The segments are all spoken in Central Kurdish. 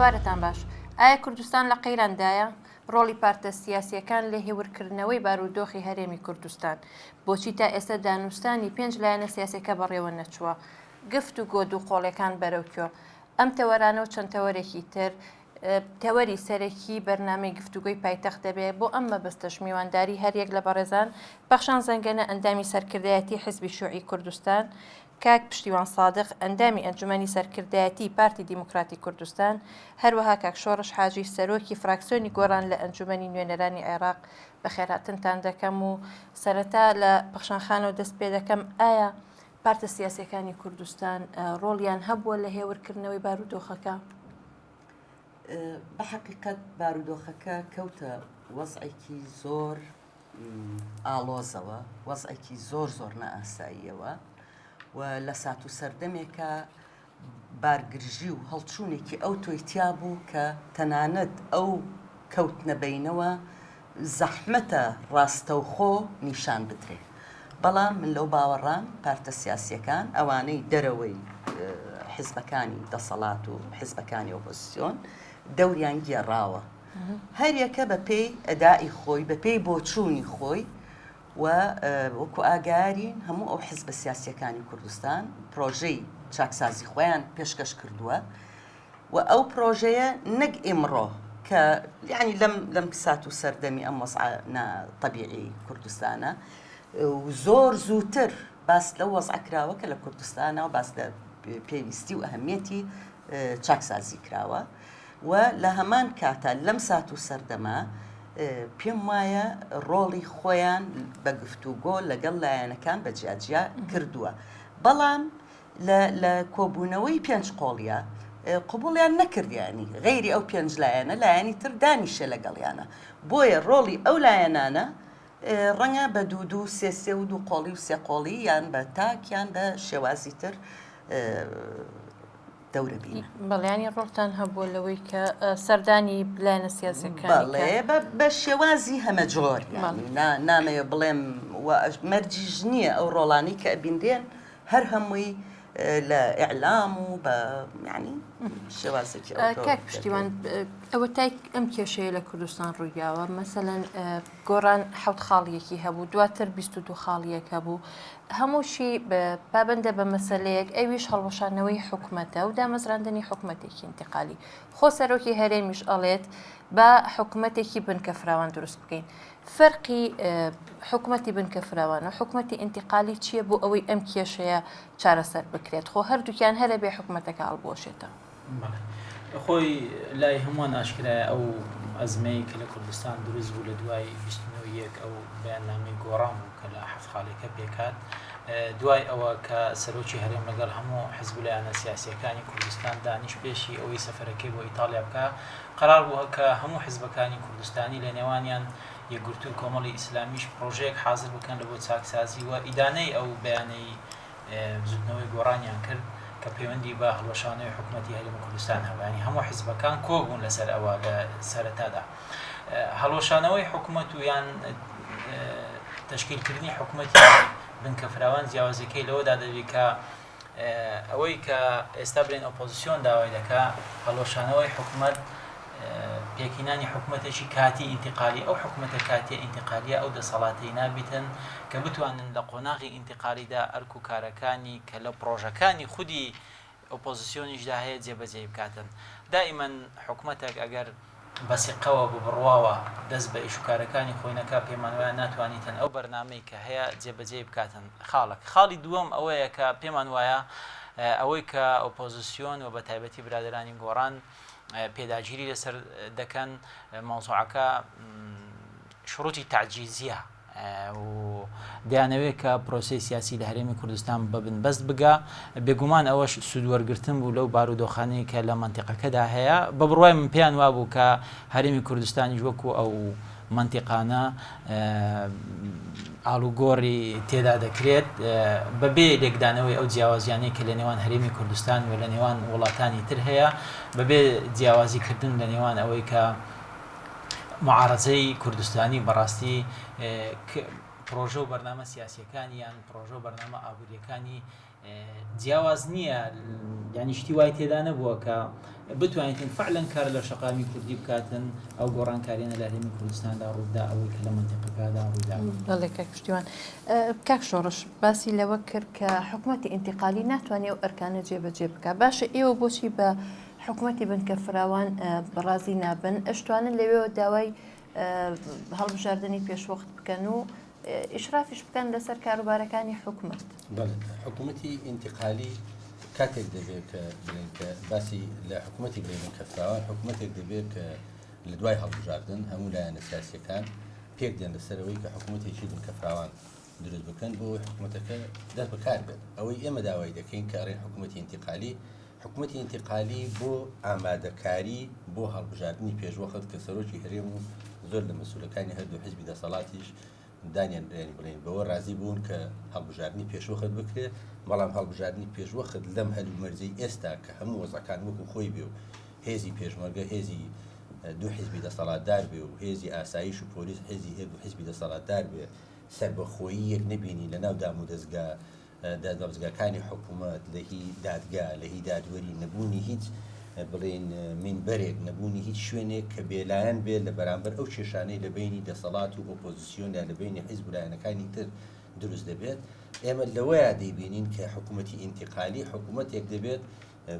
هاوارتان باش ئایا کوردستان لە قەیراندایە ڕۆڵی پارتە سیاسیەکان لە هێورکردنەوەی بارودۆخی هەرێمی کوردستان بۆچی تا ئێستا دانوستانی 5 لایەنە سیاسەکە بەڕێوە نەچووە گفت و گۆ دوو قۆڵەکان بەرەوکوێ ئەم تەوەرانە و چەند تەوەرێکی تر تەوەری سەرەکی بەرنامەی گفتوگۆی پایتەخت دەبێت بۆ ئەم مەبەستەش میوانداری هەریەک لە بەڕێزان بەخشان زەنگەنە ئەندامی سەرکردایەتی حزبی شوعی کوردستان کاک پشتیوان سادق ئەندامی ئەنجومەنی سەرکردایەتی پارتی دیموکراتی کوردستان هەروەها کاک شۆڕش حاجی سەرۆکی فراکسیۆنی گۆڕان لە ئەنجومەنی نوێنەرانی عێراق بەخێرهاتنتان دەکەم و سەرەتا لە بەخشانخانەوە دەست پێ دەکەم ئایا پارتە سیاسیەکانی کوردستان ڕۆڵیان هەبووە لە هێورکردنەوەی بارودۆخەکە؟ بە حەقیقەت بارودۆخەکە کەوتە وەزعێکی زۆر ئاڵۆزەوە وەزعێکی زۆر نەئاساییەوە و لە سات و سەردەمێکە بارگرژی و هەڵچوونێکی ئەو تۆیتیا بوو کە تەنانەت ئەو کەوتنەبینەوە زەحمەتە ڕاستەوخۆ نیشان بدرێ. بەڵام من لەو باوەڕان پارتە سیاسیەکان ئەوانەی دەرەوەی حیزبەکانی دەسەڵات و حیزبەکانی ئۆپۆزیسیۆن دەوریان گێڕاوە هەریەکە بە پێی ئەدای خۆی بە پێی بۆچوونی خۆی و وەکو ئاگارین هەموو ئەو حیزبە سیاسیەکانی کوردستان پرۆژەی چاکسازی خۆیان پێشکەش کردووە و ئەو پرۆژەیە نەک ئێمڕۆ کە یعنی لەم سات و سەردەمی ئەم وەزعە ناتەبیعی کوردستانە و زۆر زووتر باس لەو وەزعە کراوە کە لە کوردستانە و باس لە پێویستی و ئەهەمیەتی چاکسازی کراوە و لە هەمان کاتە لەم سات و سەردەما پێم وایە ڕۆڵی خۆیان بە گفتوگۆ لەگەڵ لایەنەکان بە جیاجیا کردووە. بەڵام لە کۆبوونەوەی پێنج قۆڵیە قبوڵیان نەکردیانی غەیری ئەو پێنج لایەنە لایەنی تر دانیشە لەگەڵیانە بۆیە ڕۆڵی ئەو لایەنانە ڕەنگە بە دوو سێ و دوو قۆڵی و سێ قۆڵی یان بە تاکیان بە شێوازی تر دەورە بینە. بەڵیانی ڕۆڵتان هەبووە لەوەی کە سەردانی بلایەنە سیاسیەکان بەڵێ بە شێوازی هەمە جۆر نامەیە بڵێم مەرجیژ نییە ئەو ڕۆڵانی کە ئەبیندێن هەر هەمووی لە ئیعلام و بە یعنی شێوازێکی کاک پشتیوان ئەوە تای ئەم کێشەیە لە کوردستان ڕوویاوە مەسەلەن گۆڕان حەوت خاڵیەکی هەبوو دواتر 22 خاڵیەک هەبوو هەمووشی پابندە بە مەسەلەیەک ئەویش هەڵوەشانەوەی حکوومەتە و دامەزراندنی حکوومەتێکی انتقالی خۆ سەرۆکی هەرێمیش ئەڵێت بە حکوومەتێکی بنکە فراوان دروست بکەین فەرقی حکوومەتی بنکە فراوان و حکوومەتی انتقالی چییە بۆ ئەوەی ئەم کێشەیە چارەسەر بکرێت خۆ هەردووکیان هەرە بێ حکوومەتەکە هەڵبۆشێتە خۆی لای هەمووان ئاشکرایە ئەو ئەزمەی کە لە کوردستان دروست بوو لە دوای 21 ئەو بەیاننامەی گۆڕان بوو کە لە حەفت خاڵێکە پێکات دوای ئەوە کە سەرۆکی هەرێم لەگەڵ هەموو حیزب لایەنە سیاسیەکانی کوردستان دانیش پێشی ئەوەی سەفەرەکەی بۆ ئیتالیا بکە قرار بووە کە هەموو حیزبەکانی کوردستانی لە نێوانیان یەکگرتووی کۆمەڵی ئیسلامیش پرۆژەیەک حازر بکەن لە بۆ چاکسازی و ئیدانەی ئەو بەیانەی زودنەوەی گۆڕانیان کرد کە پەیوەندی بە هەڵوەشانەوەی حکوومەتی هەرێمی کوردستان هەبانی هەموو حیزبەکان کۆبوون لەسەر ئەوە لە سەرەتادا هەڵوەشانەوەی حکوومەت و یان تشکیلکردنی حکوومەتی بنکە فراوان جیاوازەکەی لەوەدا دەبێت کە ئەوەی کە ئێستا بڵێن ئۆپۆزیسیۆن داوای دەکا هەڵوەشانەوەی حکوومەت پێکینانی حکوومەتێکی کاتی ئینتقالی ئەو حکوومەتە کاتی ئینتقالیە ئەو دەسەڵاتەی نابێتن کە بتوانن لە قۆناغی ئینتقالیدا ئەرک و کارەکانی کە لە پرۆژەکانی خودی ئۆپۆزیسیۆنیشدا هەیە جێبەجێ بکاتن دائیمەن حکوومەتێک ئەگەر بەسیقەوە ببڕواوە دەست بە ئیشوکارەکانی خۆینەکە پێمان وایە ناتوانیتن ئەو بەرنامەی کە هەیە جێبەجێ بکاتن خاڵی دووەم ئەوەیە کە پێمان وایە ئەوەی کە ئۆپۆزیسیۆن و بە تایبەتی برادرانی گۆڕان پێداگیری لەسەر دەکەن مۆزوعەکە شروعی تعجیزیە و دەیانەوێت کە پرۆسەی سیاسی لە هەرێمی کوردستان بەبنبەست بگا بێگومان ئەوەش سوودوەرگرتن بوو لەو بارودۆخانەی کە لە منتیقەکەدا هەیە بە بڕوای من پێیان وابوو کە هەرێمی کوردستانی وەکو ئەو منتیقانە ئاڵوگۆڕی تێدا دەکرێت بەبێ لێکدانەوەی ئەو جیاوازیانەی کە لە نێوان هەرێمی کوردستان و لە نێوان وڵاتانی تر هەیە بەبێ جیاوازیکردن لە نێوان ئەوەی کە معارەزەی کوردستانی بەڕاستی پرۆژە و بەرنامە سیاسیەکانی یان پرۆژە و بەرنامە ئابوووریەکانی جیاواز نییە، یعنی شتی وای تێدا نەبووە کە بتوانێتین فعلەن کار لە شەقامی کوردی بکاتن ئەو گۆڕانکاریانە لە هەرێمی کوردستاندا ڕوودا ئەوەی کە لە منتیقەکەدا ڕوودا. بەڵێ کاک پشتیوان، کاک شۆڕش باسی لەوە کرد کە حکوومەتی ئینتیقالی ناتوانێت ئەو ئەرکانە جێبەجێ بکات. باشە ئێوە بۆچی بە حکوومەتی بنکە فراوان بەڕازی نابن، ئەشتوانن لەوێەوە داوای هەڵبژاردننی پێشوەخت بکەن و ئیشرافیش بکەن لەسەر کاروبارەکانی حکوومەت؟ حکوومەتی ئینتیقالی کاتێک دەبێت کە باسی لە حکوومەتی بێنن کە فراوان حکوومەتێک دەبێت کە لە دوای هەڵبژاردن هەموو لایەنە سیاسیەکان پێک دێن لەسەرەوەی کە حکوومەتێکی بنکە فراوان دروست بکەن بۆ حکوومەتەکە دەست بەکار بێت. ئەوەی ئێمە داوای دەکەین کە ئەڕێن حکوومەتی ئینتیقالی بۆ ئامادەکاری بۆ هەڵبژاردننی پێشوەخت کە سەرۆکی هەرێم و زۆر لە مەسوولەکانی هەردوو حیزبی دەسەڵاتیش دانیان بڵێن بەوە ڕازی بوون کە هەڵبژاردننی پێشوەخت بکرێت، بەڵام هەڵبژاردننی پێشوەخت لەم هەلومەرجەی ئێستا کە هەموو وەزەکان وەکو خۆی بێ و هێزی پێشمەرگە هێزی دوو حیزبی دەسەڵاتدار بێ و هێزی ئاسایش و پۆلیس هێزی هەردوو حیزبی دەسەڵاتدار بێ، سەربەخۆیی یەک نبینی لە ناو دام و دەستگاکانی حکوومەت لە هی دادگا لە هی دادوەری نەبوونی هیچ بڵێن منبەرێک نەبوونی هیچ شوێنێک کە بێلایەن بێت لە بەرامبەر ئەو کێشانەی لە بینی دەسەڵات و ئۆپۆزیسیۆن یا لە بینی حیزب و لایەنەکانی تر دروست دەبێت. ئێمە لەوەیە دەیبینین کە حکوومەتی ئینتیقالی حکوومەتێک دەبێت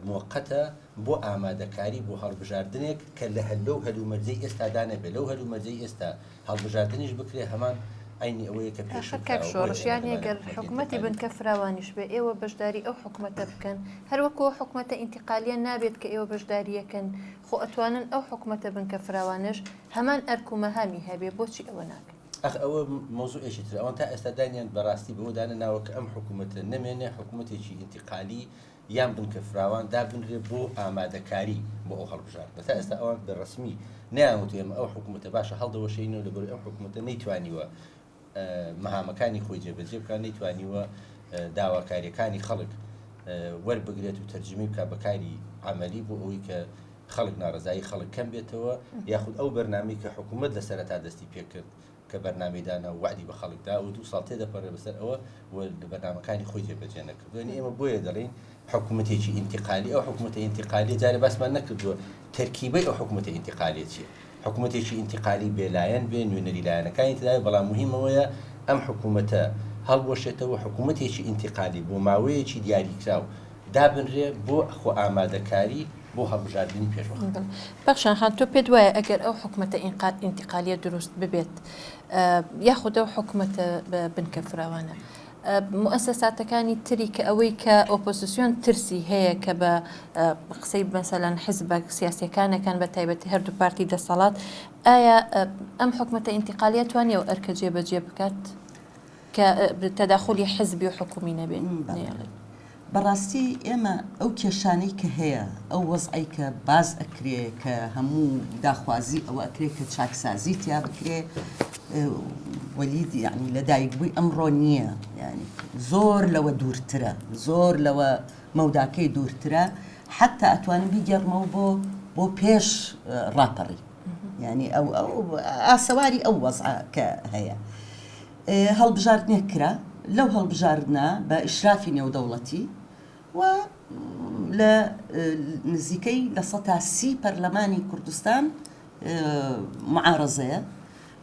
موقەتە بۆ ئامادەکاری بۆ هەڵبژاردنێک کە لە هەلومەرجەی ئێستادا نەبێت. لەو هەلومەرجەی ئێستا هەڵبژاردنیش بکرێ هەمان عینی ئەوەیە کە کاک شۆڕشیان ئەگەر حکوومەتی بنکە فراوانیش بێ ئێوە بەشداری ئەو حکوومەتە بکەن، هەروەکو حکوومەتە ئینتیقالیە نابێت کە ئێوە بەشداریەکەن، خۆ ئەتوانن ئەو حکوومەتە بنکە فراوانش هەمان ئەرکومەهامی هەبێ، بۆچی ئەوە ناکەن؟ ئەوە مۆزوعێکی تر ئەوان تا ئێستا دانیان بەڕاستی بەوەدانە ناوە کە ئەم حکوومەتە نەمێنێ حکوومەتێکی ئینتیقالی یان بنکە فراوان دابنرێ بۆ ئامادەکاری بۆ ئەو هەڵبژاردنە. تا ئێستا ئەوان بەڕسمی نەیانوت ئێمە ئەو حکوومەتە باشە هەڵدەوەشینەوە لەبەر ئەم حکوومەتە نەیتوانیوە مەهامەکانی خۆی جێبەجێ بکات، نەیتوانیوە داواکاریەکانی خەڵک وەربگرێت و تەرجمەی بکات بەکاری عملی بۆ ئەوەی کە خەڵک ناڕزایی خەڵک کەم بێتەوە، یاخود ئەو بەرنامەی کە حکوومەت لە سەرەتا دەستی پێکرد کە بەرنامەیدانا و وعدی بە خەڵکدا و 2 ساڵ تێدەپەڕێ بەسەر ئەوە بەرنامەکانی خۆی جێبەجێ نەکردوێن. ئێمە بۆیە دەڵێن حکوومەتێکی ئینتیقالی ئەو حکوومەتە ئینتیقالی جارێ باسمان نەکردووە تەرکیبەی ئەو حکوومەتە ئینتیقالی چییە. حکوومەتێکی ئینتیقالی بێلایەن بێ نوێنەری لایەنەکانی تدای، بەڵام مهمەوەیە ئەم حکوومەتە هەڵبۆشێتەوە حکوومەتێکی ئینتیقالی بۆ ماوەیەکی دیاریکراو دابنرێ بۆ خۆ ئامادەکاری بۆ هەڵبژاردننی پێشوەخت. بەخشان خان تۆ پێت وایە ئەگەر ئەو حکوومەتە ئینتیقالیە دروست ببێت یاخود ئەو حکوومەتە بنکە فراوانە، مؤسساتەکانی تری کە ئەوەی کە ئۆپۆزیسیۆن ترسی هەیە کە بە قسەی مەسەلەن حیزبە سیاسیەکانەکان بە تایبەتی هەردوو پارتی دەسەڵات، ئایا ئەم حکوومەتە ئینتیقالیە توانێ و ئەرکە جێبەجێ بکات کە تەداخلی حیزبی و حکومی نەبێت؟ بەڕاستی ئێمە ئەو کێشانەی کە هەیە ئەو وەزعی کە باز ئەکرێ کە هەموو داخوازی ئەوە ئەکرێ کە چاکسازی تیا بکرێ وەلیدی یعنی لە دایکبووی ئەمڕۆ نییە، یعنی زۆر لەوە دوورترە، زۆر لەوە مەوداکەی دوورترە، حتا ئەتوانم بیگەڕمەوە بۆ پێش ڕاپەڕی، یعنی ئەو ئاسەواری ئەو وەزع کە هەیە. هەڵبژاردنێک کرا، لەو هەڵبژاردنە بە ئیشرافی نێودەوڵەتی و لە نزیکەی لە 130 پەرلەمانی کوردستان معارەزەیە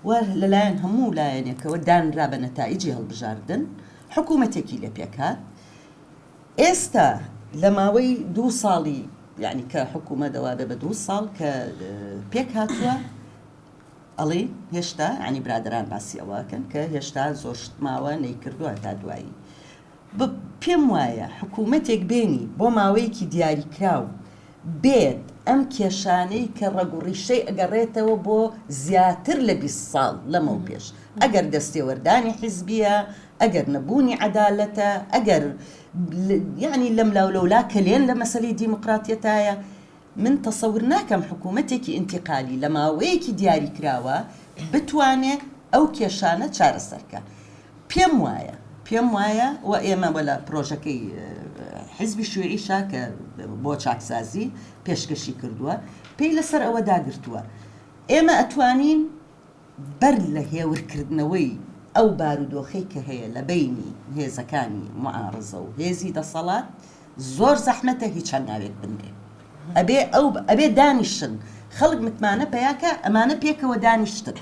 و لەلایەن هەموو لایەنێکەوە دانرا بە نەتایجی هەڵبژاردن، حکوومەتێکی لێ پێکات. ئێستا لە ماوەی 2 ساڵی یعنی کە حکوومەت دەوابێ بە 2 ساڵ کە پێک هاتووە، ئەڵێ هێشتا ینی برادران باسی ئەوەکەن کە هێشتا زۆر شت ماوە نەیکردووە تا دوایی. پێم وایە حکوومەتێک بێنی بۆ ماوەیەکی دیاریکراو بێت ئەم کێشانەی کە ڕەگوڕیشەی ئەگەڕێتەوە بۆ زیاتر لە 20 ساڵ لەمە و پێش، ئەگەر دەستێوەردانی حیزبیە، ئەگەر نەبوونی عەدالەتە، ئەگەر یعنی لەم لاولەولا کەلێن لە مەسەلەی دیموقراتیەتایە، من تەسەور ناکەم حکوومەتێکی ئینتیقالی لە ماوەیەکی دیاریکراوە بتوانێت ئەو کێشانە چارەسەرکە. پێم وایە و ئێمە وەلا پرۆژەکەی حیزبی شوێعیشا کە بۆ چاکسازی پێشکەشی کردووە پێی لەسەر ئەوە داگرتووە. ئێمە ئەتوانین بەر لە هێورکردنەوەی ئەو بارودۆخەی کە هەیە لە بینی هێزەکانی معارزە و هێزی دەسەڵات زۆر زەحمەتە هیچ ناوێت بنرێ ئەبێ دانیشتن خەڵک متمانە پێیاکە ئەمانە پێکەوە دانیشتن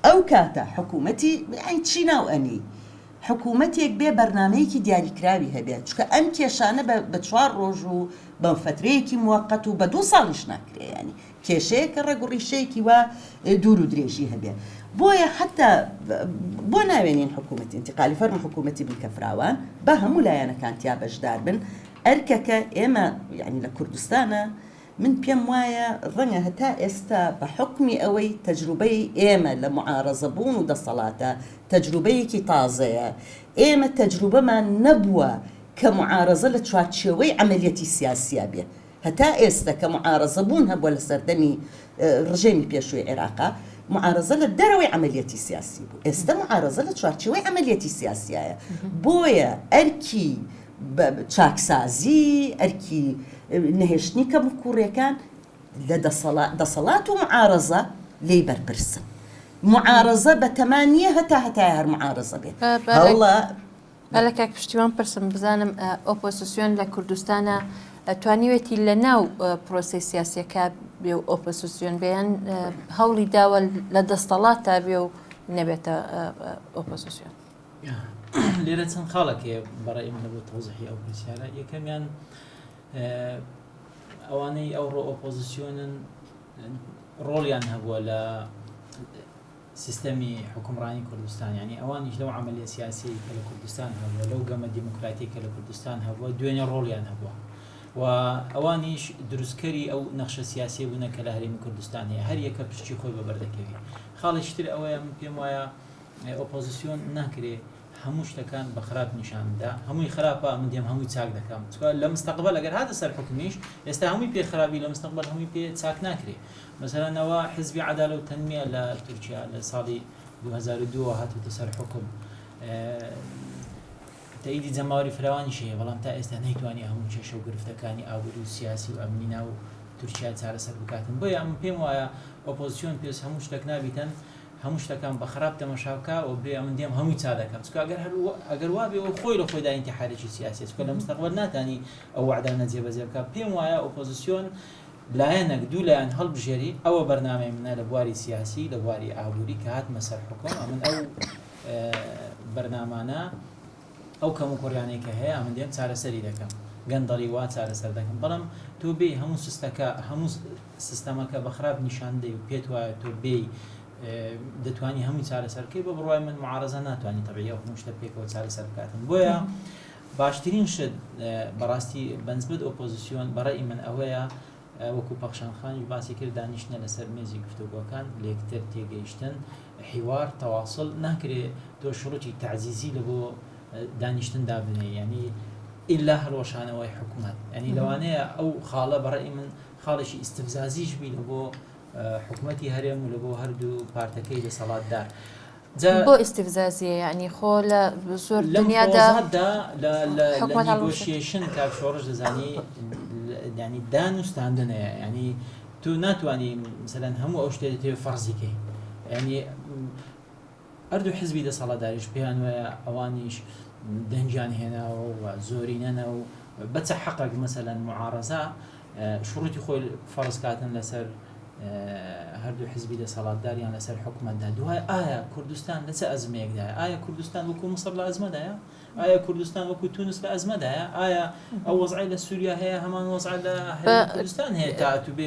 ئەو کاتە حکوومەتی چی ناو ئەنی حکوومەتێک بێ بەرنمەیەکی دیاریکراوی هەبێت چکە ئەم کێشانە بە 4 ڕۆژ و بە فترەیەکی موقت و بە 2 ساڵیش ناکرێ ینی کێشەیە کە ڕێگوڕیشەیەکی وە دوور و درێژی هەبێ بۆیە حتا بۆ ناوێنین حکوومەتی انتقالی فەرمی حکوومەتی بنکەفراوان بە هەموو لایەنەکان تیا بەشدار بن ئەرکەکە ئێمە یعنی لە کوردستانە من پێم وایە ڕەنگە هەتا ئێستا بە حکمی ئەوەی تەجروبەی ئێمە لە معارەزەبوون و دەسەڵاتە تەجروبەیەکی تازەیە ئێمە تەجروبەمان نەبووە کە معارەزە لە چوارچێوەی عملیەتی سیاسیە بێ هەتا ئێستا کە معارەزەبوون هەبووە لە سەردەمی ڕژێمی پێشووی عێراقا معارەزە لە دەرەوەی عملیەتی سیاسی بوو ئێستا معارەزە لە چوارچێوەی عملیەتی سیاسیایە بۆیە ئەرکی چاکسازی ئەرکی نەهێشتنی کەم و کوڕیەکان لە دەسەڵات و معارەزە لێی بەرپرسن معارەزە بە تەمانیە هەتا هەر معارەزە بێت هەوڵە بەلەکە پشتیوان پرسم بزانم ئۆپۆزیسیۆن لە کوردستانە توانیوێتی لە ناو پرۆسی سیاسیەکە بێ و ئۆپۆزیسیۆن بێیان هەوڵی داوە لە دەستەڵات تا بێ و نەبێتە ئۆپۆزیسیۆن لێرە چەند خاڵێکێ بەڕێی من بۆ تەوزیحی ئەو پرسیارە یەکەمیان ئەوانەی ئەوڕۆ ئۆپۆزیسیۆنن ڕۆڵیان هەبووە لە سیستەمی حکومڕانی کوردستان ینی ئەوانیش لەو عملیە سیاسی کە لە کوردستان هەبووە لەو گەمە دیموکراتی کە لە کوردستان هەبووە دوێنێ ڕۆڵیان هەبووە و ئەوانیش دروستکەری ئەو نەخشە سیاسی بوونە کە لە هەرێمی کوردستان هەیە هەر یەکە پشتی خۆی بەبەردەکەوی خاڵیشتر ئەوەیە پێم وایە ئۆپۆزیسیۆن ناکرێ هەموو شتەکان بە خراپ نیشاندا هەمووی خراپە من دێم هەمووی چاک دەکەم لە مستەقبل ئەگەر هاتە سەر حکمیش ئێستا هەمووی پێ خراپی لە مستەقبل هەمووی پێ چاک ناکرێ مەسەلەنەوە حزبی عەدالە و تەنمیە لە تورکیا لە ساڵی 2002 هاتوتە سەر حکم تاییدی جەماوەری فراوانیش هەیە بەڵام تا ئێستا نەیتوانی هەموو کێشە و گرفتەکانی ئابووری و سیاسی و ئەمنی ناو تورکیا چارەسەر بکاتن بۆیە من پێم وایە ئۆپۆزیسیۆن پێویست هەموو شتێک نابیتن هەموو شتەکان بە خراپ تەماشاکە و بێ من دێم هەمووی چا دەکەم چکە ئەگەر وا بێ خۆی لە خۆی داینتیحارێکی سیاسی چکە لە مستەقبل ناتانی ئەو وعدانە جێبەجێ بکە پێم وایە ئۆپۆزیسیۆن لایەنێک دوو لایەن هەڵبژێری ئەوە بەرنامەی منە لە بواری سیاسی لە بواری ئابووری کە هاتمە سەر حکوم من ئەو بەرنامانە ئەو کەم و کوڕیانەی کە هەیە من دێم چارەسەری دەکەم گەندەڵی وا چارەسەر دەکەم بەڵام تۆ بێ هەموو سیستەمەکە بە خراپ نیشاندەی و پێت وایە تۆ بێ دەتوانی هەمووی چارەسەرکەی بە بڕوای من معارەزە ناتوانانی تەبیعی هەموو شتە پێکەوە چارەسەر بکاتن بۆیە باشترین شت بەڕاستی بەنسبەت ئۆپۆزیسیۆن بەڕێی من ئەوەیە وەکو پەخشانخانی باسی کرد دانیشتنە لەسەر مێزی گفتوگۆکان لێکتر تێگەیشتن حیوار تەواصل ناکرێ تۆ شروعی تعزیزی لە بۆ دانیشتن دابنێ ینی ئیلا هەڵۆشانەوەی حکوومەت ینی لەوانەیە ئەو خاڵە بەڕێی من خاڵێکی ئیستفزازیش بی لە بۆ حکوومەتی هەرێم و لە بۆ هەردوو پارتەکەی دەسەڵاتدار بۆ ئیستفزازیە یعنی خۆ لە زۆر دنیادا لە نیگۆشیشن کاپشۆڕش دەزانی ینی دانوستاندنەیە ینی تو ناتوانانی مثلەن هەموو ئەو شتێت تێ فەرزیکەی ینی هەردوو حزبی دەسەڵاتداریش پێیان وایە ئەوانیش دەنجیان هێناوە و زۆرینەنە و بەچە حەقێک مەسەلەن معارەزە شروعی خۆی فەرز کاتن لەسەر هەردوو حزبی دەسەڵاتداریان لەسەر حکومەتدا دوای ئایا کوردستان لەچە ئەزمەیەکدایە ئایا کوردستان وەکو مەسەر لە ئەزمەدایە ئایا کوردستان وەکو تونس لە ئەزمەدایە ئایا ئەو وەزعی لە سووریا هەیە هەمان وەزع لە کوردستان هەیە تا تو بێ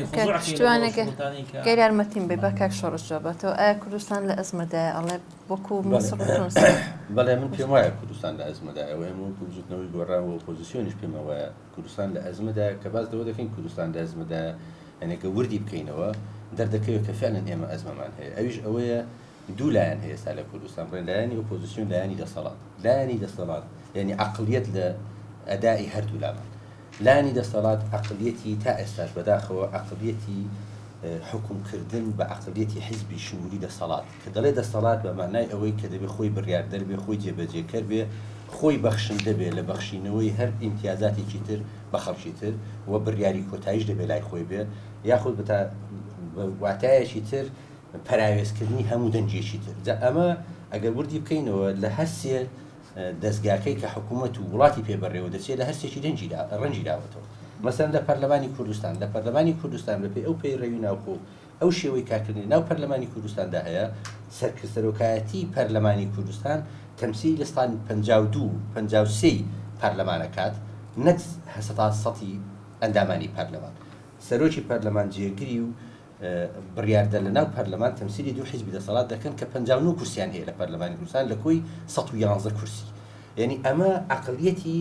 گەر یارمەتیم بێ بە کاک شۆڕش جوابەتەوە ئایا کوردستان لە ئەزمەدایە ئەڵێ وەکو مەسەر تونس بەڵێ من پێم وایە کوردستان لە ئەزمەدایە ئەوەیە وجودنەوەی گۆڕاوە ئۆپۆزیسیۆنیش پێم وایە کوردستان لە ئەزمەدایە کە باس لەوە دەکەین کوردستان لە ئەزمەدایە یعنی کە وردی بکەینەوە دەردەکەوێت کە فعلەن ئێمە ئەزمەمان هەیە ئەویش ئەوەیە دوو لایەن هەیە ئێستا لە کوردستان بڵێن لایەنی ئۆپۆزیسیۆن لایەنی دەسەڵات یعنی عەقڵیەت لە ئەدای هەردوو لامان لایەنی دەسەڵات عەقڵیەتی تا ئێستاش بەداخەوە عەقڵیەتی حکومکردن بە عەقڵیەتی حیزبی شمولی دەسەڵات کە دەڵێ دەسەڵات بە معنای ئەوەی کە دەبێت خۆی بڕیاردەر بێ خۆی جێبەجێکەر بێ خۆی بەخشندە بێ لە بەخشینەوەی هەر ئیمتیازاتێکی تر بە خەڵکی تر و بڕیاری کۆتاییش دەبێت لای خۆی بێ یاخود واتایەکی تر پەراوێزکردنی هەموو دەنجێکی تر ئەمە ئەگەر وردی بکەینەوە لە هەرسێ دەستگاکەی کە حکوومەت و وڵاتی پێبڕێەوە دەچێت لە هەرسێکی ڕەنجی داوەتەوە مەسەن لە پەرلەمانی کوردستان لە پێی ئەو پێی ڕێوی ناوخۆ ئەو شێوەی کارکردنی ناو پەرلەمانی کوردستاندا هەیە سەرکردەرۆکایەتی پەرلەمانی کوردستان تەمسیل لە ساڵی 52-53 پەرلەمانەکات نەک سەتی ئەندامانی پەرلەمان سەرۆکی پەرلەمان جێگیری و بڕیاردە لە ناو پەرلەمان تەمسیلی دوو حیزبی دەسەڵات دەکەن کە 59 کورسیان هەیە لە پەرلەمانی کوردستان لە کۆی 111 کورسی یعنی ئەمە عەقڵیەتی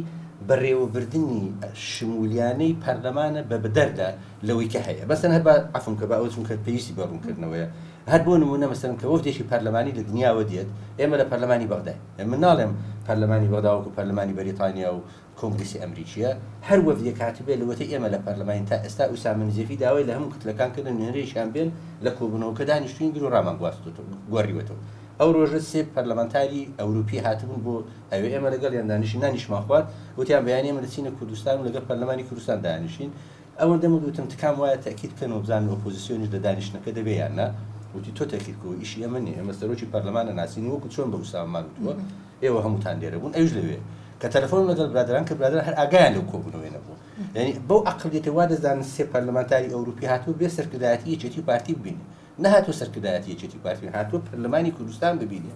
بەڕێوەبردننی شمولیانەی پەرلەمانە بە بەدەردا لەوەی کە هەیە بەسەن هەر بە عەفوم کە باوەچون کە پێویستی بەڕوونکردنەوەیە هەر بۆ نمونە مەسەلەن کە وەفدێکی پەرلەمانی لە دنیاوە دێت ئێمە لە پەرلەمانی بەغدای من ناڵێم پەرلەمانی بەغدا وەکو پەرلەمانی بەریتانیا و کۆنگرسی ئەمریکیە هەر وەفدێک هاتبێ لەوەتە ئێمە لە پەرلەمانی تا ئێستا ئوسامە نزێفی داوای لە هەموو کتلەکانکردن نوێنەرێکیان بێن لە کۆبوونەوە کە دانیشتوین گر و ڕامان گواریوەتەوە ئەو ڕۆژە سێ پەرلەمانتاری ئەوروپی هاتبوون بۆ ئەوێ ئێمە لەگەڵ یان دانیشتین نانیشمان خوارد وتیان بەیانی ئێمە دەچینە کوردستان و لەگەڵ پەرلەمانی کوردستان دانیشین ئەوەندە وتم تکام وایە تاکید بکەنەوە بزانن ئۆپۆزیسیۆنیش لە دانیشتنەکە دەبێ یان نا وتی تۆ تاکیدکەوە ئیشی ئەمە نیە ئێمە سەرۆکی پەرلەمانە ناسینی وەکو چۆن بە وساممان وتووە ئێوە هەمووتان لێرە بوون ئەوش لەوێ کە تەلەفۆن لەگەڵ برادران کە برادران هەر ئاگایان لەو کۆبوونەوەی نەبوو یعنی بەو عەقڵیەتە وا دەزانن سێ پەرلەمانتاری ئەوروپی هاتووە بێ سەرکردایەتی یەکێتی پارتی ببینێ نەهاتوە سەرکردایەتی یەکێتی پارتی هاتووە پەرلەمانی کوردستان ببینێ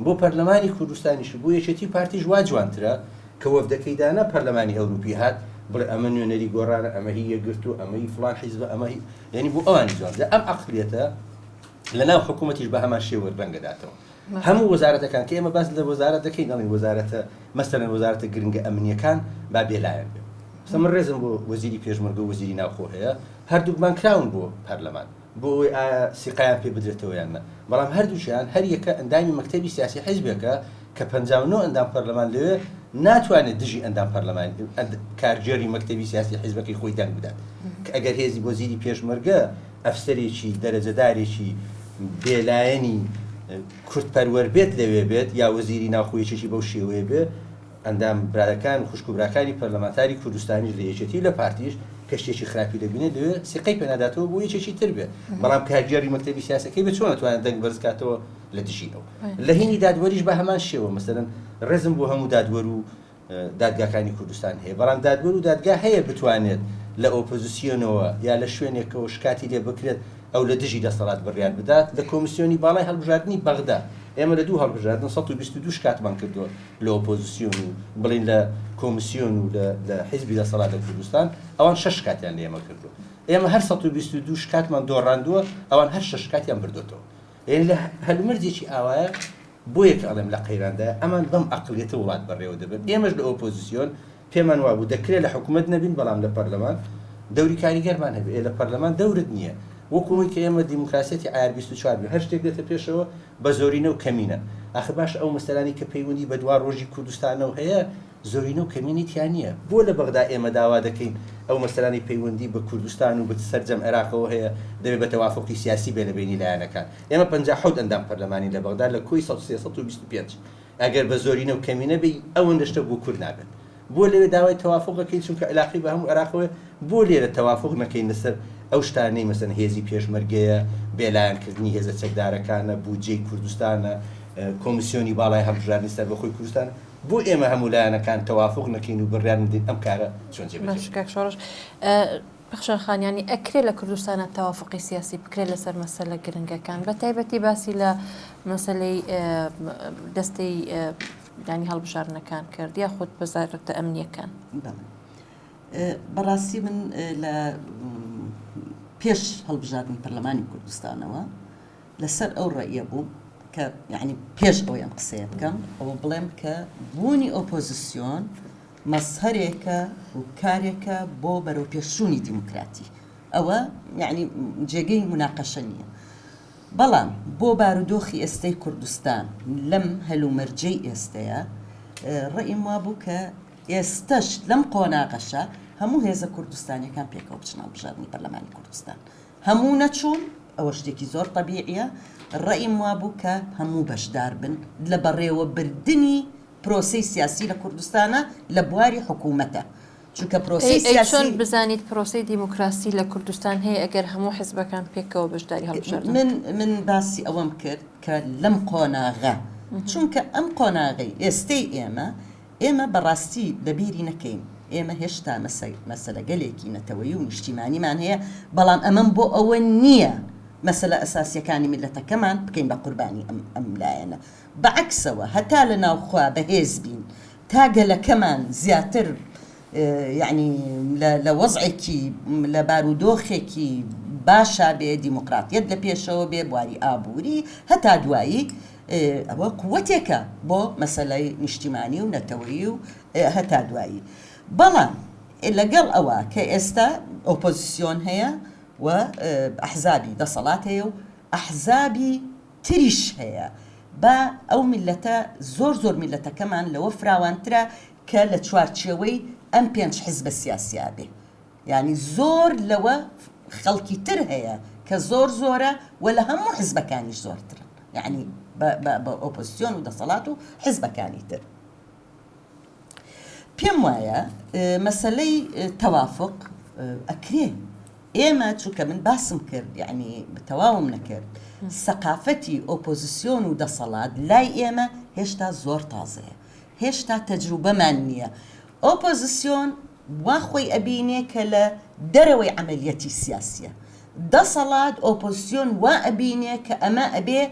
بۆ پەرلەمانی کوردستانیش بۆ یەکێتی پارتیش وا جوانترە کە وەفدەکەیدانا پەرلەمانی ئەوروپی هات بڵێ ئەمە نوێنەری گۆڕانە ئەمە هی یەکگرت و ئەمە هی فڵان حیزبە ئەمە هی یعنی بۆ ئەوانی جوانترە ئەم عەقڵیەتە لەناو حکوومەتیش بە هەمان شێوە ڕەنگەداتەوە هەموو وەزارەتەکان کە ئێمە باس لە وەزارەت دەکەین ئەڵێن وەزارەتە مەسەلەن وەزارەتە گرنگە ئەمنیەکان با بێلایەن بێ مثلا من ڕێزم بۆ وەزیری پێشمەرگە و وەزیری ناوخۆ هەیە هەردووکمان کراون بۆ پەرلەمان بۆ ئەوەی ئایا سیقایان پێ بدرێتەوە یان نە بەڵام هەردووشیان هەر یەکە ئەندامی مەکتەبی سیاسی حیزبێکە کە 59 ئەندام پەرلەمان لەوێ ناتوانێت دژی ئەندام پەرلەمان کارگێری مەکتەبی سیاسی حیزبەکەی خۆی دەنگ بدات کە ئەگەر هێزی وەزیری پێشمەرگە ئەفسەرێکی دەرەجەدارێکی بێلایەنی کورتپەروەر بێت لەوێ بێت یا وەزیری ناوخۆیەکێکی بەو شێوەیە بێ ئەندام برادەکان خوشکوبراکانی پەرلەمانتاری کوردستانیش لە یەکێتی لە پارتیش کە شتێکی خراپی دەبینێت لەوێ سیقەی پێناداتەوە بۆ یەکێکی تر بێ بەڵام کارگێری مەکتەبی سیاسەکەی بێت چۆن ناتوانێت دەنگ بەرزکاتەوە لە دژی ئەو لە هینی دادوەریش بە هەمان شێوە مەسەلەن ڕێزم بۆ هەموو دادوەر و دادگاکانی کوردستان هەیە بەڵام دادوەر و دادگا هەیە بتوانێت لە ئۆپۆزیسیۆنەوە یا لە شوێنێکەوە شکاتی لێ بکرێت ئەو لە دژی دەسەڵات بڕیار بدات لە کۆمیسیۆنی باڵای هەڵبژاردننی بەغدا ئێمە لە دوو هەڵبژاردن 122 شکاتمان کردووە لە ئۆپۆزیسیۆن و بڵین لە کۆمیسیۆن و لە حیزبی دەسەڵات لە کوردستان ئەوان 6 شکاتیان لە ئێمە کردووە ئێمە هەر 122 شکاتمان دۆڕاندووە ئەوان هەر 6 شکاتیان بردوێتەوە یعنی لە هەلومەرجێکی ئاوایە بۆ یەک ئەڵێم لە قەیراندا ئەمان بەم عەقڵیەتە وڵات بەڕێوە دەبێت ئێمەش لە ئۆپۆزیسیۆن پێمان وابوو دەکرێت لە حکوومەت نەبین بەڵام لە پەرلەمان دەوری کاریگەرمان هەبێت لە پەرلەمان دەورت نییە وەکوەوەی کە ئێمە دیموکراسیەتی ئایار 24 بێ هەر شتێک دێتە پێشەوە بە زۆرینە و کەمینە ئاخر باش ئەو مەسەلانی کە پەیوەندی بە دوا ڕۆژی کوردستانەوە هەیە زۆرینە و کەمینیتیان نییە بۆ لە بەغدا ئێمە داوا دەکەین ئەو مەسەلانی پەیوەندی بە کوردستان و بە سەرجەم عێراقەوە هەیە دەبێت بە تەوافقی سیاسی بێ لە بینی لایەنەکان ئێمە 57 ئەندام پەرلەمانی لە بەغدا لە کۆی 325 ئەگەر بە زۆرینە و کەمینە بێ ئەوەندە شتە بۆ کورد نابێت بۆ لەوێ داوای تەوافقەکەین چونکە علاقی بە هەموو عێراقەوە بۆ لێرە تەوافق نەکەین لەسەر ئەو شتانەی مەسەن هێزی پێشمەرگەیە بێلایەنکردنی هێزە چەکدارەکانە بودجەی کوردستانە کۆمیسیۆنی باڵای هەڵبژاردننی سەر بەخۆی کوردستان بۆ ئێمە هەموو لایەنەکان تەوافق نەکەین و بڕیار بدەین ئەم کارە چۆن جێبەجێ بەخشان خانیانی ئەکرێت لە کوردستانە تەوافقی سیاسی بکرێت لەسەر مەسەلە گرنگەکان بە تایبەتی باسی لە مەسەلەی دەستەی دانی هەڵبژاردنەکان کرد یا خودت وەزارەتە ئەمنیەکان بەڕاستی من لە پێش هەڵبژاردننی پەرلەمانی کوردستانەوە لەسەر ئەو ڕێیە بوو کە یعنی پێش ئەویان قسەیە بکەم ئەوە بڵێم کە بوونی ئۆپۆزیسیۆن مەسهەرێکە و کارێکە بۆ بەرەوپێشوونی دیموکراتی ئەوە یعنی جێگەی مناقەشە نییە بەڵام بۆ بارودۆخی ئێستەی کوردستان لەم هەلومەرجەی ئێستەیە ڕێیم وا بوو کە ئێستەش لەم قۆناغەشە هەموو هێزە کوردستانیەکان پێکەوە بچنە هەڵبژاردننی پەرلەمانی کوردستان هەموو نەچوون ئەوە شتێکی زۆر طەبیعیە ڕێیم وا بوو کە هەموو بەشدار بن لە بەڕێوەبردننی پرۆسەی سیاسی لە کوردستانە لە بواری حکوومەتە چونکە پرۆسەی سیاسی چۆن بزانیت پرۆسەی دیموکراسی لە کوردستان هەیە ئەگەر هەموو حیزبەکان پێکەوە بەشداری هەڵبژاردن من باسی ئەوەم کرد کە لەم قۆناغە چونکە ئەم قۆناغی ئێستەی ئێمە بەڕاستی لەبیری نەکەین ئێمە هێشتا مەسەلە گەلێکی نەتەوەی و نیشتیمانیمان هەیە بەڵام ئەمەم بۆ ئەوە نییە مەسەلە ئەساسیەکانی میلەتەکەمان بکەین بە قوربانی ئەم لایەنە بەعکسەوە هەتا لە ناوخوا بەهێز بین تا گەلەکەمان زیاتر یعنی لە وەزعێکی لە بارودۆخێکی باشە بێ دیموکراتیەت لە پێشەوە بێ بواری ئابووری هەتا دوایی ئەوە قووەتێکە بۆ مەسەلەی نیشتیمانی و نەتەوەیی و هەتا دوایی بەڵام لەگەڵ ئەوە کە ئێستا ئۆپۆزیسیۆن هەیە و ئەحزابی دەسەڵات هەیە و ئەحزابی تریش هەیە بە ئەو میلەتە زۆر میلەتەکەمان لەوە فراوانترە کە لە چوارچێوەی ئەم 5 حیزبە سیاسیا بێ یعنی زۆر لەوە خەڵکی تر هەیە کە زۆرە و لە هەموو حیزبەکانیش زۆرترن یعنی بە ئۆپۆزیسیۆن و دەسەڵات و حیزبەکانی تر پێم وایە مەسەلەی تەوافق ئەکرێ ئێمە چونکە من باسم کرد یعنی تەواوم نەکرد سەقافەتی ئۆپۆزیسیۆن و دەسەڵات لای ئێمە هێشتا زۆر تازەیە هێشتا تەجروبەمان نییە ئۆپۆزیسیۆن وا خۆی ئەبینێ کە لە دەرەوەی عملیەتی سیاسیە دەسەڵات ئۆپۆزیسیۆن وا ئەبینێ کە ئەمە ئەبێ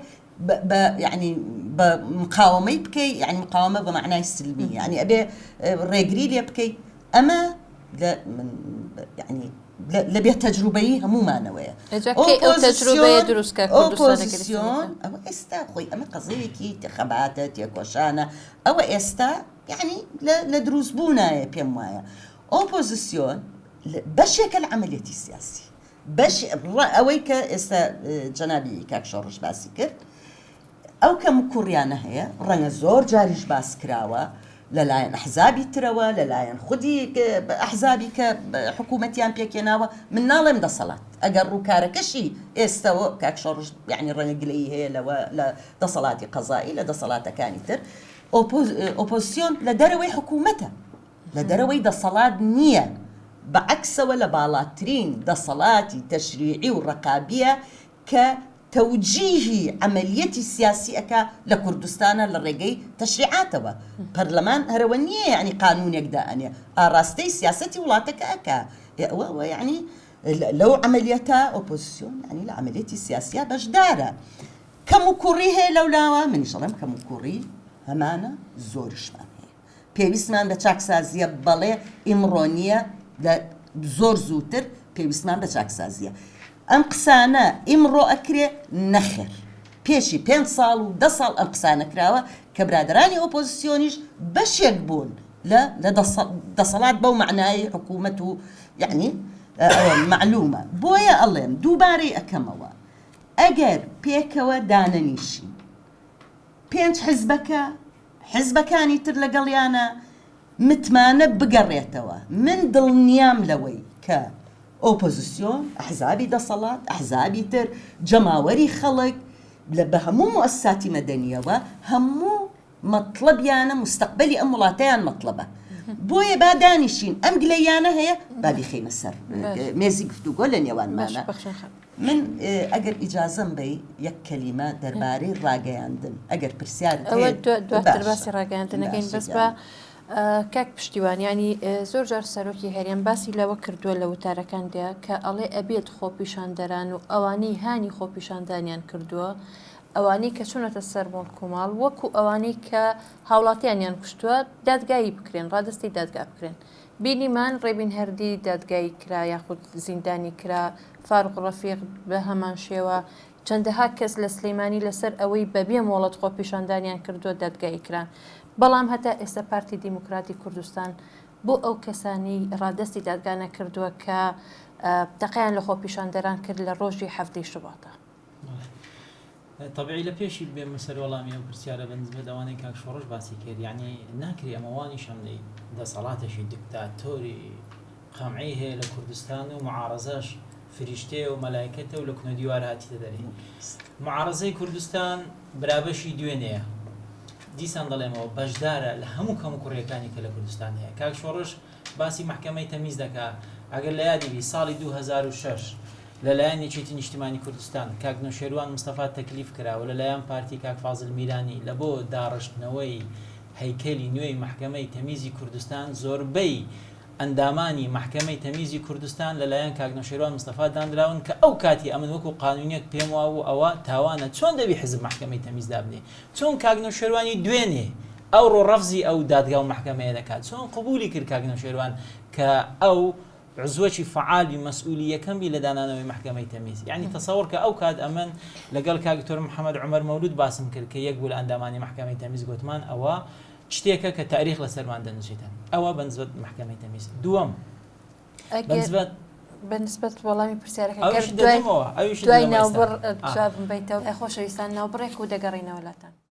يعني بمقاومة بكي يعني مقاومة بمعنى السلمي يعني أبي ريجري لي بكي أما لا من يعني لبيه تجربيه مو معنوية تجربة دروس أوبوزيسيون أو استاخوي أما قضية كي انتخابات يكوشانا أو استا يعني لدروس بونا بيموايا أوبوزيسيون بشكل عملية السياسي باش أويك استا جنابي كاك شورش باسي كرت ئەو کەم کوڕیانە هەیە ڕەنگە زۆر جاریش باس کراوە لەلایەن ئەحزابی ترەوە لەلایەن خودی ئەحزابی کە حکوومەتیان پێکێناوە من ناڵێم دەسەڵات ئەگەر ڕووکارەکەشی ئێستەوە کاک شۆڕش یعنی ڕەنگە گلەیی هەیە لەوە لە دەسەڵاتی قەزایی لە دەسەڵاتەکانی تر ئۆپۆزیسیۆن لە دەرەوەی حکوومەتە لە دەرەوەی دەسەڵات نییە بەعکسەوە لە باڵاترین دەسەڵاتی تەشریعی و ڕقابیە کە توجيهي عملية سياسية لكردستان للرجاء تشريعاتها برلمان هرونية يعني قانون يقدأني أراستي سياستي ولاتك أكا يعني لو عمليتها أوبوزيسيون يعني العملية السياسية بجدارة كمكوريه لولاوا من شلم كمكوري همانا زور شمان هي بيبسمان بتشاك سازية بالي إمرونية زور زوتر بيبسمان بتشاك سازية ئەم قسانە ئیمڕۆ ئەکرێ نەخێر پێشی 5 ساڵ و 10 ساڵ ئەم قسانە کراوە کە برادرانی ئۆپۆزیسیۆنیش بەشێک بوون لە دەسەڵات بەو معنای حکوومەت و یعنی معلومە بۆیە ئەڵێم دووبارەی ئەکەمەوە ئەگەر پێکەوە دانەنیشین 5 حیزبەکانی تر لەگەڵیانە متمانە بگەڕێتەوە من دڵنیام لەوەی کە ئۆپۆزیسیۆن ئەحزابی دەسەڵات ئەحزابی تر جەماوەری خەڵک بە هەموو مؤسساتی مەدەنیەوە هەموو مەطلبیانە مستەقبەلی ئەم وڵاتەیان مەطلبە بۆیە با دانیشین ئەم گلەیانە هەیە با بخەینە سەر مێزی گفتوگۆ لە نێوانمانە من ئەگەر ئیجازەم بێ یەک کەلیمە دەربارەی ڕاگەیاندن ئەگەر پرسیارت ئەوە دواتر باسی ڕاگەیاندنەکەین بەس بە کاک پشتیوان ینی زۆر جار سەرۆکی هەرێم باسی لەوە کردووە لە وتارەکاندا کە ئەڵێ ئەبێت خۆپیشاندەران و ئەوانەی هانی خۆپیشاندانیان کردووە ئەوانەی کە چوونەتە سەر بۆ کۆماڵ وەکو ئەوانەی کە هاوڵاتیانیان کوشتووە دادگایی بکرێن ڕادستی دادگا بکرێن بینیمان ڕێبین هەردی دادگایی کرا یاخود زیندانی کرا فاروق ڕەفیق بە هەمان شێوە چەندەها کەس لە سلەیمانی لەسەر ئەوەی بەبێ مۆڵەت خۆپیشاندانیان کردووە دادگایی کران بەڵام هەتا ئێستا پارتی دیموکراتی کوردستان بۆ ئەو کەسانی ڕادستی دادگا نەکردووە کە تەقیان لە خۆپیشاندەران کرد لە ڕۆژی هەفتەی شوباتە طبيعي لپیشی به مسئله وڵامی و پرسیارە بەنسبەت ئەوانەی کاک شۆڕش باسی کرد یعنی ناکری ئەمەوانی شەمدەی دەسەڵاتێکی دیکتاتۆری قەمعی هەیە لە کوردستان و معارەزەش فریشتەیە و مەلایکەتە و لە کونە دیوار هاتیتە دەرێ معارەزەی کوردستان برابەشی دوێنەیە دیسان دەڵێمەوە بەشدارە لە هەموو کەم و کوڕیەکانی کە لە کوردستان هەیە کاک شۆڕش باسی محکەمەی تەمیز دەکا ئەگەر لە یادی بی ساڵی 2006 لەلایەن یەکێتی نیشتیمانی کوردستان کاک نەوشێروان مستەفا تەکلیف کراوە لەلایەن پارتی کاک فازڵ میرانی لە بۆ داڕشتنەوەی هەیکەلی نوێی محکەمەی تەمیزی کوردستان زۆربەی ئەندامانی محکەمەی تەمیزی کوردستان لەلایەن کاک نەوشێروان مستەفا دانراون کە ئەو کاتی ئەمن وەکو قانونیەک پێم وابوو ئەوە تاوانە چۆن دەبی حزب محکەمەی تەمیز دابنێ چۆن کاک نەوشێروانی دوێنێ ئەو ڕۆڕەفزی ئەو دادگا و محکەمەیە دەکات چۆن قبولی کرد کاک نەوشێروان کە ئەو عزوەکی فعالی مەسئولی یەکەمی لە دانانەوەی محکەمەی تەمیز یعنی تەسەوەر کە ئەو کات ئەمن لەگەڵ کاک دکتۆر محەممەد عومەر مەولود باسم کرد کە یەک بوو لە ئەندامانی محکەمەی تەمیز گوتمان ئەوە شتێکە کە تاریخ لەسەرمان دەنووسێتن ئەوە بەنسبەت محکەمەی تەمیز دووەم بەنسبەت وەڵامی پرسیارەکە ئەویش دوای دەدەمەوە ئەویش دوای ناوبڕ جوابم بیتەوە خۆشەویستان ناوبڕێک و دەگەڕینەوە لاتان